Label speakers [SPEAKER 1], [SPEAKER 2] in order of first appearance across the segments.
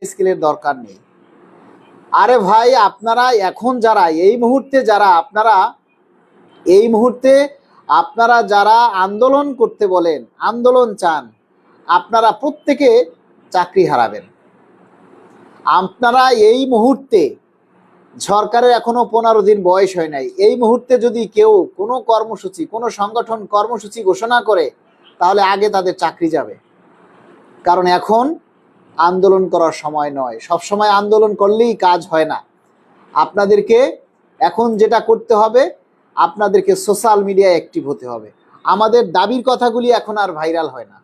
[SPEAKER 1] স্কেলের দরকার নেই। আরে ভাই, আপনারা এখন যারা এই মুহূর্তে আপনারা যারা আন্দোলন করতে বলেন, আন্দোলন চান, আপনারা প্রত্যেকে চাকরি হারাবেন। আপনারা এই মুহূর্তে, সরকারের এখনো 15 দিন বয়স হয় নাই, এই মুহূর্তে যদি কেউ কোনো কর্মসূচি, কোনো সংগঠন কর্মসূচি ঘোষণা করে, তাহলে আগে তাদের চাকরি যাবে। কারণ এখন আন্দোলন করার সময় নয়। সব সময় আন্দোলন করলেই কাজ হয় না। আপনাদেরকে এখন যেটা করতে হবে, আপনাদেরকে সোশ্যাল মিডিয়ায় অ্যাক্টিভ হতে হবে। আমাদের দাবির কথাগুলি এখন আর ভাইরাল হয় না।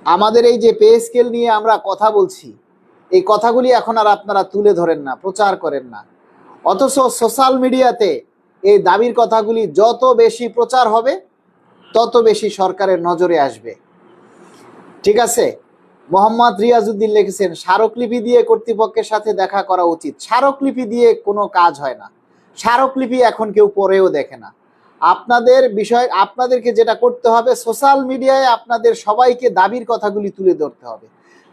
[SPEAKER 1] আমাদের এই যে পে স্কেল নিয়ে আমরা কথা বলছি, এই কথাগুলি এখন আর আপনারা তুলে ধরেন না, প্রচার করেন না। অথচ সোশ্যাল মিডিয়াতে এই দাবির কথাগুলি যত বেশি প্রচার হবে, তত বেশি সরকারের নজরে আসবে। ঠিক আছে? মোহাম্মদ রিয়াজউদ্দিন লিখেছেন, স্মারকলিপি দিয়ে কর্তৃপক্ষের সাথে দেখা করা উচিত। স্মারকলিপি দিয়ে কোনো কাজ হয় না। স্মারকলিপি এখন কেউ পড়েও দেখে না। আপনাদেরকে যেটা করতে হবে, সোশ্যাল মিডিয়ায় আপনাদের সবাইকে দাবির কথাগুলি তুলে ধরতে হবে।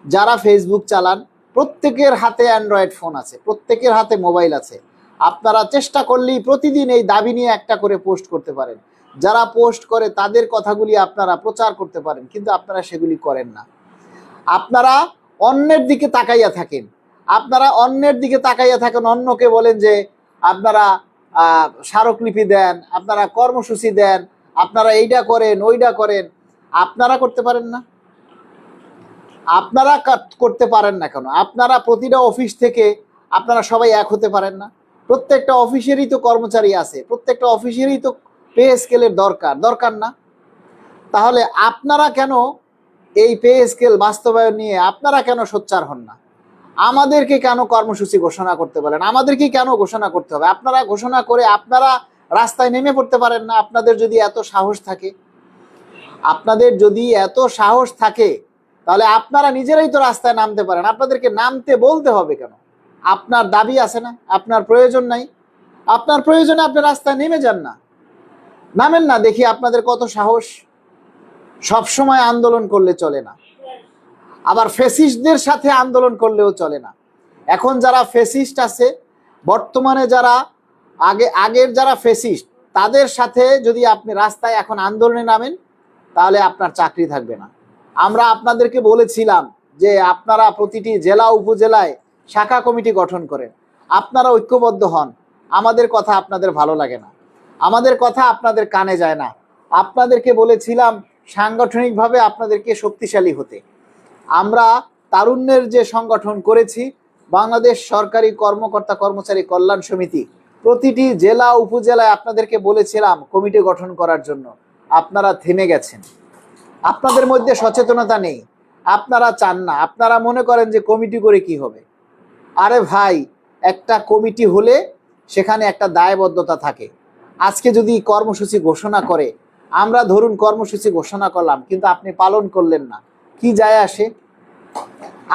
[SPEAKER 1] যারা ফেসবুক চালান, প্রত্যেকের হাতে অ্যান্ড্রয়েড ফোন আছে, প্রত্যেকের হাতে মোবাইল আছে। আপনারা চেষ্টা করলেই প্রতিদিন এই দাবি নিয়ে একটা করে পোস্ট করতে পারেন। যারা পোস্ট করে তাদের কথাগুলি আপনারা প্রচার করতে পারেন, কিন্তু আপনারা সেগুলি করেন না। আপনারা অন্যের দিকে তাকাইয়া থাকেন। অন্যকে বলেন যে আপনারা স্মারকলিপি দেন, আপনারা কর্মসূচি দেন, আপনারা এইটা করেন, ওইটা করেন। আপনারা করতে পারেন না। আপনারা করতে পারেন না কেন? আপনারা প্রতিটা অফিস থেকে আপনারা সবাই এক হতে পারেন না? প্রত্যেকটা অফিসেরই তো কর্মচারী আছে, প্রত্যেকটা অফিসেরই তো পে স্কেলের দরকার না? তাহলে আপনারা কেন এই পে স্কেল বাস্তবায়ন নিয়ে আপনারা কেন সোচ্চার হন না? আমাদেরকে কেন কর্মসূচি ঘোষণা করতে বলেন? আমাদেরকে কেন ঘোষণা করতে হবে? আপনারা ঘোষণা করে আপনারা রাস্তায় নেমে পড়তে পারেন না? আপনাদের যদি এত সাহস থাকে, তাহলে আপনারা নিজেরাই তো রাস্তায় নামতে পারেন। আপনাদেরকে নামতে বলতে হবে কেন? আপনার দাবি আছে না? আপনার প্রয়োজন নাই? আপনার প্রয়োজনে আপনি রাস্তায় নেমে যান না, নামেন না, দেখি আপনাদের কত সাহস। সব সময় আন্দোলন করলে চলে না, আবার ফ্যাসিস্টদের সাথে আন্দোলন করলেও চলে না। এখন যারা ফ্যাসিস্ট আছে, বর্তমানে যারা আগের যারা ফ্যাসিস্ট, তাদের সাথে যদি আপনি রাস্তায় এখন আন্দোলনে নামেন, তাহলে আপনার চাকরি থাকবে না। আমরা আপনাদেরকে বলেছিলাম যে আপনারা প্রতিটি জেলা উপজেলায় শাখা কমিটি গঠন করেন, আপনারা ঐক্যবদ্ধ হন। আমাদের কথা আপনাদের ভালো লাগে না, আমাদের কথা আপনাদের কানে যায় না। আপনাদেরকে বলেছিলাম সাংগঠনিকভাবে আপনাদেরকে শক্তিশালী হতে। আমরা তারুণ্যের যে সংগঠন করেছি, বাংলাদেশ সরকারি কর্মকর্তা কর্মচারী কল্যাণ সমিতি, প্রতিটি জেলা উপজেলায় আপনাদেরকে বলেছিলাম কমিটি গঠন করার জন্য। আপনারা থেমে গেছেন, আপনাদের মধ্যে সচেতনতা নেই, আপনারা চান না। আপনারা মনে করেন যে কমিটি করে কি হবে? আরে ভাই, একটা কমিটি হলে সেখানে একটা দায়বদ্ধতা থাকে। আজকে যদি কর্মসূচি ঘোষণা করে, আমরা ধরুন কর্মসূচি ঘোষণা করলাম, কিন্তু আপনি পালন করলেন না, কি যায় আসে?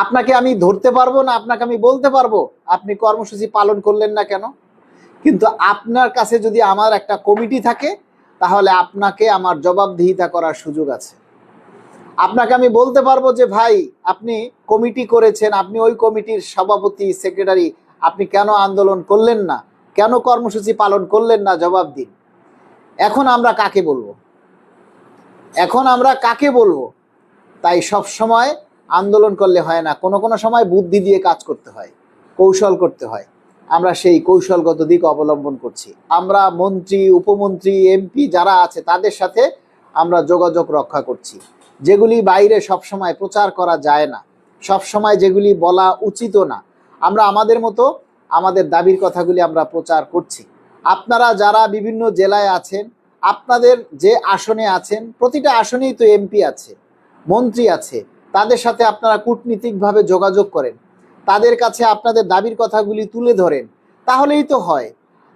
[SPEAKER 1] আপনাকে আমি ধরতে পারবো না, আপনাকে আমি বলতে পারবো আপনি কর্মসূচি পালন করলেন না কেন? কিন্তু আপনার কাছে যদি আমার একটা কমিটি থাকে, তাহলে আপনাকে আমার জবাবদিহিতা করার সুযোগ আছে। আপনাকে আমি বলতে পারবো যে ভাই, আপনি কমিটি করেছেন, আপনি ওই কমিটির সভাপতি, সেক্রেটারি, আপনি কেন আন্দোলন করলেন না, কেন কর্মসূচি পালন করলেন না, জবাব দিন। এখন আমরা কাকে বলবো? তাই সব সময় আন্দোলন করলে হয় না, কোনো সময় বুদ্ধি দিয়ে কাজ করতে হয়, কৌশল করতে হয়। আমরা সেই কৌশলগত দিক অবলম্বন করছি। আমরা মন্ত্রী, উপমন্ত্রী, এমপি যারা আছে তাদের সাথে আমরা যোগাযোগ রক্ষা করছি, যেগুলি বাইরে সব সময় প্রচার করা যায় না, সব সময় যেগুলি বলা উচিতও না। আমরা আমাদের মতো আমাদের দাবির কথাগুলি আমরা প্রচার করছি। আপনারা যারা বিভিন্ন জেলায় আছেন, আপনাদের যে আসনে আছেন, প্রতিটা আসনেই তো এমপি আছে, মন্ত্রী আছে, তাদের সাথে আপনারা কূটনীতিকভাবে যোগাযোগ করেন, তাদের কাছে আপনাদের দাবির কথাগুলি তুলে ধরেন, তাহলেই তো হয়।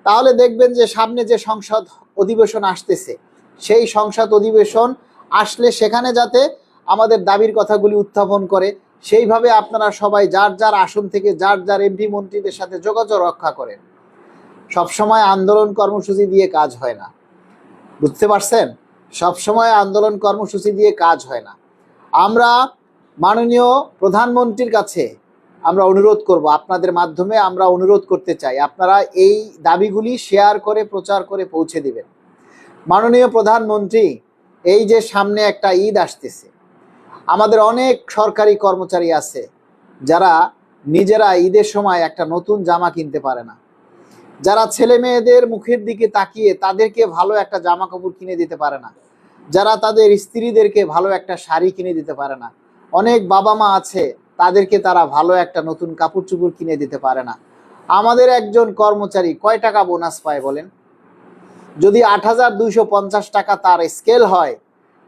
[SPEAKER 1] তাহলে দেখবেন যে সামনে যে সংসদ অধিবেশন আসতেছে, সেই সংসদ অধিবেশন আসলে সেখানে যাতে আমাদের দাবির কথাগুলি উত্থাপন করে, সেইভাবে আপনারা সবাই যার যার আসন থেকে যার যার এমপি মন্ত্রীদের সাথে যোগাযোগ রক্ষা করেন। সবসময় আন্দোলন কর্মসূচি দিয়ে কাজ হয় না, বুঝতে পারছেন? সবসময় আন্দোলন কর্মসূচি দিয়ে কাজ হয় না। আমরা মাননীয় প্রধানমন্ত্রীর কাছে আমরা অনুরোধ করব, আপনাদের মাধ্যমে আমরা অনুরোধ করতে চাই আপনারা এই দাবিগুলি শেয়ার করে প্রচার করে পৌঁছে দিবেন। মাননীয় প্রধানমন্ত্রী, এই যে সামনে একটা ঈদ আসতেছে, আমাদের অনেক সরকারি কর্মচারী আছে যারা নিজেরা ঈদের সময় একটা নতুন জামা কিনতে পারে না, যারা ছেলে মেয়েদের মুখের দিকে তাকিয়ে তাদেরকে ভালো একটা জামা কাপড় কিনে দিতে পারে না, যারা তাদের স্ত্রীদেরকে ভালো একটা শাড়ি কিনে দিতে পারে না, অনেক বাবা মা আছে তাদেরকে তারা ভালো একটা নতুন কাপড় চোপড় কিনে দিতে পারে না। আমাদের একজন কর্মচারী কয় টাকা বোনাস পায় বলেন? যদি ৮,২৫০ টাকা তার স্কেল হয়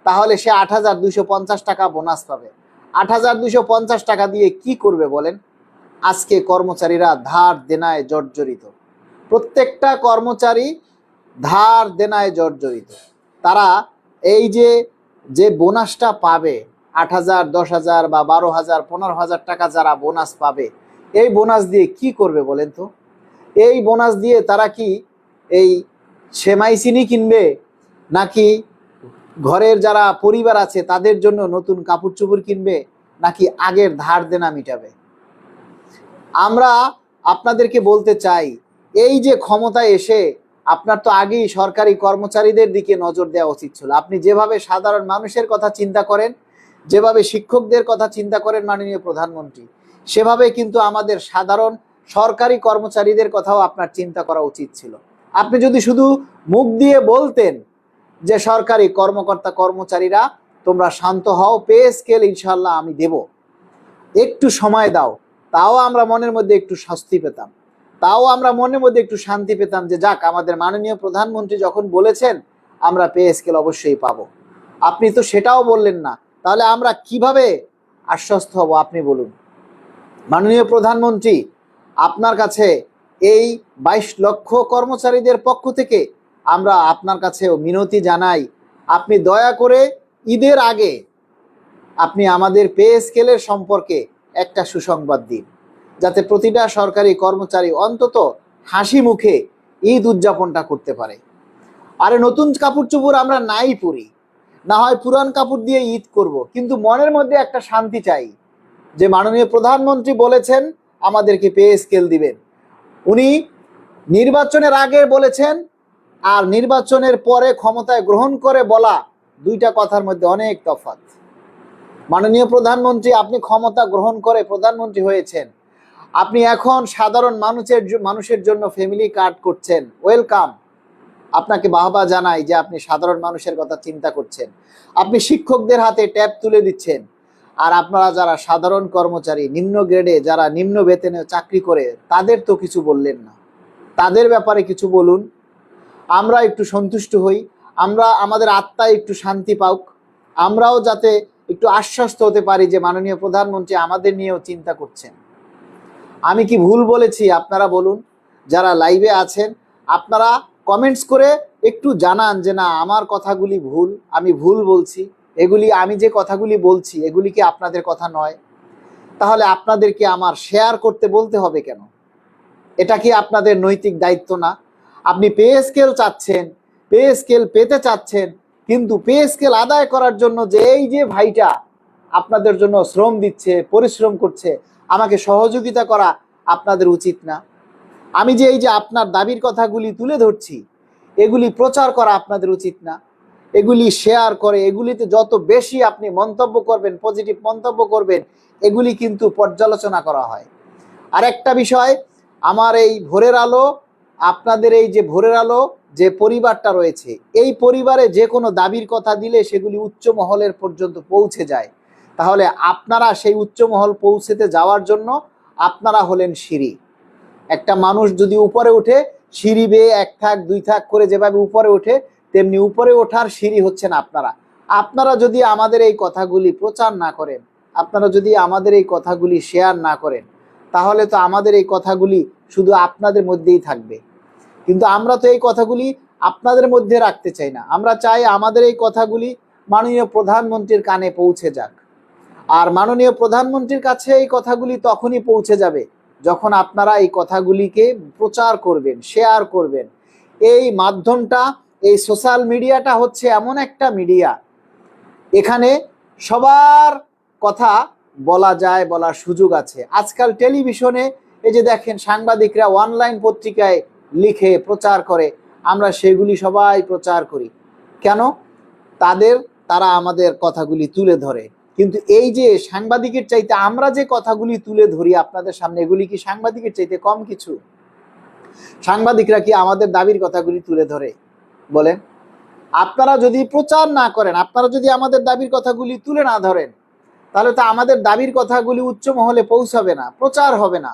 [SPEAKER 1] তাহলে সে ৮,২৫০ টাকা বোনাস পাবে। ৮,২৫০ টাকা দিয়ে কি করবে বলেন? আজকে কর্মচারীরা ধার দেনায় জর্জরিত, প্রত্যেকটা কর্মচারী ধার দেনায় জর্জরিত। তারা এই যে বোনাসটা পাবে ৮,০০০, ১০,০০০ বা ১২,০০০, ১৫,০০০ টাকা যারা বোনাস পাবে, এই বোনাস দিয়ে কি করবে বলেন তো? এই বোনাস দিয়ে তারা কি এই সেমাই চিনি কিনবে, নাকি ঘরের যারা পরিবার আছে তাদের জন্য নতুন কাপড় চোপড় কিনবে, নাকি আগের ধার দেনা মিটাবে? আমরা আপনাদেরকে বলতে চাই, এই যে ক্ষমতায় এসে আপনার তো আগেই সরকারি কর্মচারীদের দিকে নজর দেওয়া উচিত ছিল। আপনি যেভাবে সাধারণ মানুষের কথা চিন্তা করেন, যেভাবে শিক্ষকদের কথা চিন্তা করেন মাননীয় প্রধানমন্ত্রী, সেভাবে কিন্তু আমাদের সাধারণ সরকারি কর্মচারীদের কথাও আপনার চিন্তা করা উচিত ছিল। আপনি যদি শুধু মুখ দিয়ে বলতেন যে সরকারি কর্মকর্তা কর্মচারীরা তোমরা শান্ত হও, পে স্কেল ইনশাল্লাহ আমি দেব, একটু সময় দাও, তাও আমরা মনের মধ্যে একটু স্বস্তি পেতাম, তাও আমরা মনের মধ্যে একটু শান্তি পেতাম যে যাক, আমাদের মাননীয় প্রধানমন্ত্রী যখন বলেছেন আমরা পে স্কেল অবশ্যই পাবো। আপনি তো সেটাও বললেন না, তাহলে আমরা কিভাবে আশ্বস্ত হব আপনি বলুন। মাননীয় প্রধানমন্ত্রী, আপনার কাছে এই ২২ লক্ষ কর্মচারীদের পক্ষ থেকে আমরা আপনার কাছেও মিনতি জানাই, আপনি দয়া করে ঈদের আগে আপনি আমাদের পে স্কেলের সম্পর্কে একটা সুসংবাদ দিন, যাতে প্রতিটা সরকারি কর্মচারী অন্তত হাসি মুখে ঈদ উদযাপনটা করতে পারে। আরে নতুন কাপড় চোপড় আমরা নাই পরি, না হয় পুরান কাপড় দিয়ে ঈদ করব, কিন্তু মনের মধ্যে একটা শান্তি চাই যে মাননীয় প্রধানমন্ত্রী বলেছেন আমাদেরকে পে স্কেল দিবেন। উনি নির্বাচনের আগে বলেছেন আর নির্বাচনের পরে ক্ষমতায় গ্রহণ করে বলা, দুইটা কথার মধ্যে অনেক তফাৎ। মাননীয় প্রধানমন্ত্রী, আপনি ক্ষমতা গ্রহণ করে প্রধানমন্ত্রী হয়েছেন, আপনি এখন সাধারণ মানুষের জন্য ফ্যামিলি কার্ড করছেন, ওয়েলকাম, আপনাকে বাহবা জানাই যে আপনি সাধারণ মানুষের কথা চিন্তা করছেন। আপনি শিক্ষকদের হাতে ট্যাব তুলে দিচ্ছেন, আর আপনারা যারা সাধারণ কর্মচারী, নিম্ন গ্রেডে যারা নিম্ন বেতনে চাকরি করে, তাদের তো কিছু বললেন না, তাদের ব্যাপারে কিছু বলুন, আমরা একটু সন্তুষ্ট হই, আমরা আমাদের আত্মায় একটু শান্তি পাওক, আমরাও যাতে একটু আশ্বস্ত হতে পারি যে মাননীয় প্রধানমন্ত্রী আমাদের নিয়েও চিন্তা করছেন। আমি কি ভুল বলেছি আপনারা বলুন, যারা লাইভে আছেন আপনারা কমেন্টস করে একটু জানান যে না, আমার কথাগুলি ভুল, আমি ভুল বলছি, এগুলি আমি যে কথাগুলি বলছি এগুলি কি আপনাদের কথা নয়? তাহলে আপনাদেরকে আমার শেয়ার করতে বলতে হবে কেন? এটা কি আপনাদের নৈতিক দায়িত্ব না? আপনি পে স্কেল চাচ্ছেন, পে স্কেল পেতে চাচ্ছেন, কিন্তু পে স্কেল আদায় করার জন্য যে এই যে ভাইটা আপনাদের জন্য শ্রম দিচ্ছে, পরিশ্রম করছে, আমাকে সহযোগিতা করা আপনাদের উচিত না? আমি যে এই যে আপনার দাবির কথাগুলি তুলে ধরছি, এগুলি প্রচার করা আপনাদের উচিত না? এগুলি শেয়ার করে এগুলিতে যত বেশি আপনি মন্তব্য করবেন, পজিটিভ মন্তব্য করবেন, এগুলি কিন্তু পর্যালোচনা করা হয়। আর একটা বিষয়, আমার এই ভোরের আলো, আপনাদের এই যে ভোরের আলো যে পরিবারটা রয়েছে, এই পরিবারে যে কোনো দাবির কথা দিলে সেগুলি উচ্চ মহলের পর্যন্ত পৌঁছে যায়। তাহলে আপনারা সেই উচ্চ মহল পৌঁছতে যাওয়ার জন্য আপনারা হলেন সিঁড়ি। একটা মানুষ যদি উপরে উঠে, সিঁড়ি বেয়ে ১ থাক ২ থাক করে যেভাবে উপরে ওঠে, তেমনি উপরে ওঠার সিঁড়ি হচ্ছেন আপনারা। আপনারা যদি আমাদের এই কথাগুলি প্রচার না করেন, আপনারা যদি আমাদের এই কথাগুলি শেয়ার না করেন, তাহলে তো আমাদের এই কথাগুলি শুধু আপনাদের মধ্যেই থাকবে। কিন্তু আমরা তো এই কথাগুলি আপনাদের মধ্যে রাখতে চাই না, আমরা চাই আমাদের এই কথাগুলি মাননীয় প্রধানমন্ত্রীর কানে পৌঁছে যাক। আর মাননীয় প্রধানমন্ত্রীর কাছে এই কথাগুলি তখনই পৌঁছে যাবে যখন আপনারা এই কথাগুলিকে প্রচার করবেন, শেয়ার করবেন। এই মাধ্যমটা, এই সোশ্যাল মিডিয়াটা হচ্ছে এমন একটা মিডিয়া, এখানে সবার কথা বলা যায়, বলার সুযোগ আছে। আজকাল টেলিভিশনে এই যে দেখেন সাংবাদিকরা অনলাইন পত্রিকায় লিখে প্রচার করে, আমরা সেগুলি সবাই প্রচার করি। কেন? তারা আমাদের কথাগুলি তুলে ধরে। কিন্তু এই যে সাংবাদিকের চাইতে আমরা যে কথাগুলি তুলে ধরি আপনাদের সামনে, এগুলি কি সাংবাদিকের চাইতে কম কিছু? সাংবাদিকরা কি আমাদের দাবির কথাগুলি তুলে ধরে? বলেন। আপনারা যদি প্রচার না করেন, আপনারা যদি আমাদের দাবির কথাগুলি তুলে না ধরেন, তাহলে তো আমাদের দাবির কথাগুলি উচ্চ মহলে পৌঁছাবে না, প্রচার হবে না।